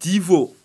Divo,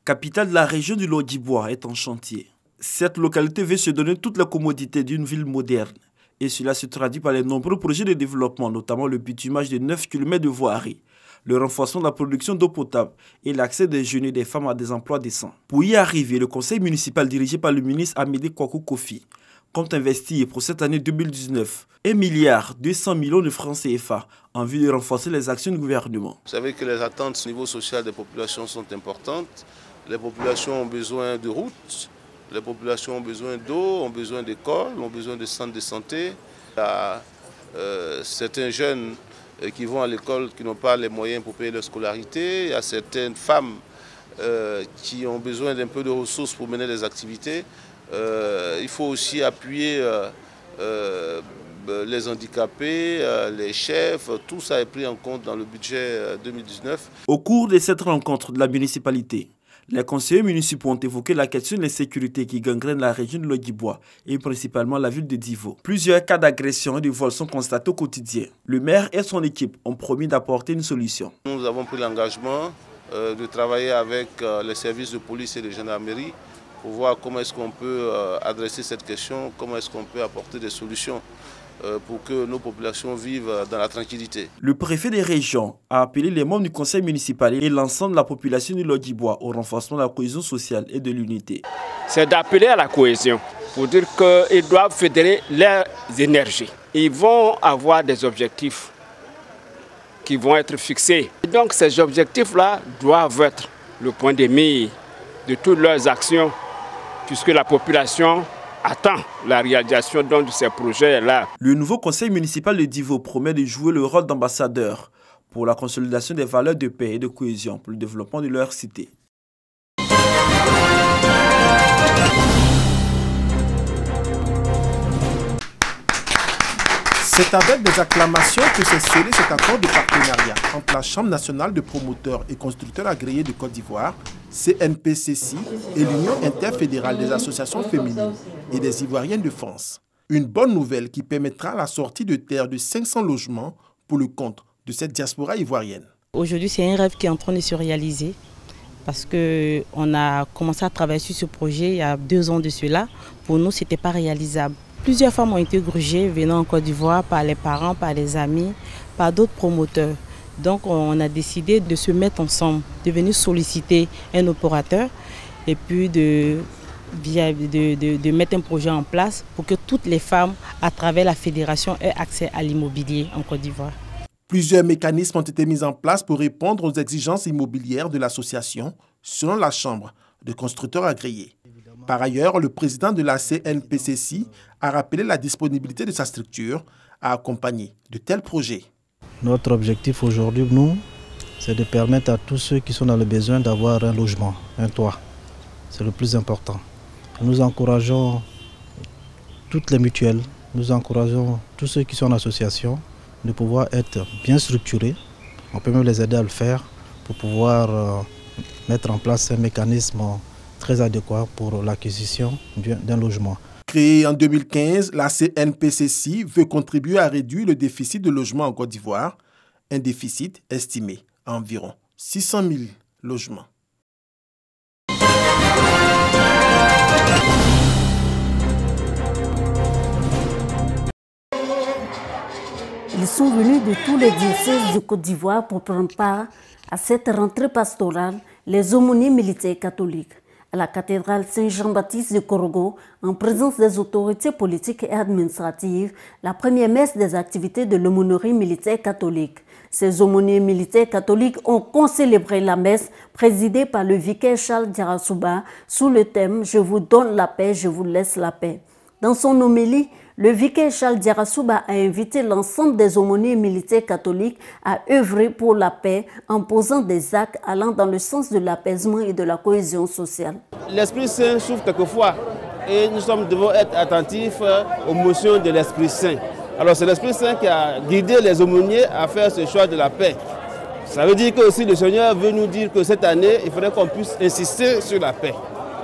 capitale de la région du Lodibois, est en chantier. Cette localité veut se donner toutes les commodités d'une ville moderne. Et cela se traduit par les nombreux projets de développement, notamment le bitumage de 9 km de voirie, le renforcement de la production d'eau potable et l'accès des jeunes et des femmes à des emplois décents. Pour y arriver, le conseil municipal dirigé par le ministre Amédée Kouakou Kofi compte investir pour cette année 2019 1,2 milliard de francs CFA en vue de renforcer les actions du gouvernement. Vous savez que les attentes au niveau social des populations sont importantes. Les populations ont besoin de routes, les populations ont besoin d'eau, ont besoin d'écoles, ont besoin de centres de santé. Il y a certains jeunes qui vont à l'école qui n'ont pas les moyens pour payer leur scolarité. Il y a certaines femmes qui ont besoin d'un peu de ressources pour mener des activités. Il faut aussi appuyer les handicapés, les chefs, tout ça est pris en compte dans le budget 2019. Au cours de cette rencontre de la municipalité, les conseillers municipaux ont évoqué la question de l'insécurité qui gangrène la région de Lodibois et principalement la ville de Divo. Plusieurs cas d'agression et de vol sont constatés au quotidien. Le maire et son équipe ont promis d'apporter une solution. Nous avons pris l'engagement de travailler avec les services de police et de gendarmerie pour voir comment est-ce qu'on peut adresser cette question, comment est-ce qu'on peut apporter des solutions pour que nos populations vivent dans la tranquillité. Le préfet des régions a appelé les membres du conseil municipal et l'ensemble de la population du Lodibois au renforcement de la cohésion sociale et de l'unité. C'est d'appeler à la cohésion pour dire qu'ils doivent fédérer leurs énergies. Ils vont avoir des objectifs qui vont être fixés. Et donc ces objectifs-là doivent être le point de mire de toutes leurs actions, puisque la population attend la réalisation de ces projets-là. Le nouveau conseil municipal de Divo promet de jouer le rôle d'ambassadeur pour la consolidation des valeurs de paix et de cohésion pour le développement de leur cité. C'est avec des acclamations que s'est scellé cet accord de partenariat entre la Chambre nationale de promoteurs et constructeurs agréés de Côte d'Ivoire, CNPCC, et l'Union interfédérale des associations féminines et des Ivoiriennes de France. Une bonne nouvelle qui permettra la sortie de terre de 500 logements pour le compte de cette diaspora ivoirienne. Aujourd'hui, c'est un rêve qui est en train de se réaliser parce qu'on a commencé à travailler sur ce projet il y a 2 ans de cela. Pour nous, ce n'était pas réalisable. Plusieurs femmes ont été grugées venant en Côte d'Ivoire par les parents, par les amis, par d'autres promoteurs. Donc on a décidé de se mettre ensemble, de venir solliciter un opérateur et puis de mettre un projet en place pour que toutes les femmes, à travers la fédération, aient accès à l'immobilier en Côte d'Ivoire. Plusieurs mécanismes ont été mis en place pour répondre aux exigences immobilières de l'association, selon la Chambre de constructeurs agréés. Par ailleurs, le président de la CNPCC a rappelé la disponibilité de sa structure à accompagner de tels projets. Notre objectif aujourd'hui, nous, c'est de permettre à tous ceux qui sont dans le besoin d'avoir un logement, un toit. C'est le plus important. Nous encourageons toutes les mutuelles, nous encourageons tous ceux qui sont en association de pouvoir être bien structurés. On peut même les aider à le faire pour pouvoir mettre en place un mécanisme très adéquat pour l'acquisition d'un logement. Créée en 2015, la CNPCC veut contribuer à réduire le déficit de logements en Côte d'Ivoire, un déficit estimé à environ 600 000 logements. Ils sont venus de tous les diocèses de Côte d'Ivoire pour prendre part à cette rentrée pastorale, les aumôniers militaires catholiques. À la cathédrale Saint-Jean-Baptiste de Korogo, en présence des autorités politiques et administratives, la première messe des activités de l'aumônerie militaire catholique. Ces aumôniers militaires catholiques ont concélébré la messe présidée par le vicaire Charles Diarasouba sous le thème « Je vous donne la paix, je vous laisse la paix ». Dans son homélie, le vicaire Charles Diarasouba a invité l'ensemble des aumôniers militaires catholiques à œuvrer pour la paix en posant des actes allant dans le sens de l'apaisement et de la cohésion sociale. L'Esprit Saint souffle quelquefois et nous devons être attentifs aux motions de l'Esprit Saint. Alors c'est l'Esprit Saint qui a guidé les aumôniers à faire ce choix de la paix. Ça veut dire que aussi le Seigneur veut nous dire que cette année, il faudrait qu'on puisse insister sur la paix.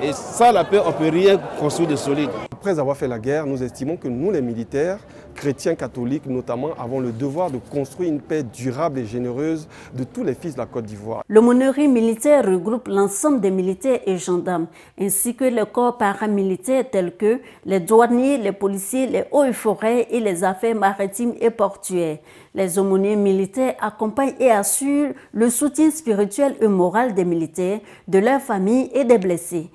Et sans la paix, on ne peut rien construire de solide. Après avoir fait la guerre, nous estimons que nous, les militaires, chrétiens catholiques notamment, avons le devoir de construire une paix durable et généreuse de tous les fils de la Côte d'Ivoire. L'aumônerie militaire regroupe l'ensemble des militaires et gendarmes, ainsi que les corps paramilitaires tels que les douaniers, les policiers, les hauts et forêts et les affaires maritimes et portuaires. Les aumôniers militaires accompagnent et assurent le soutien spirituel et moral des militaires, de leurs familles et des blessés.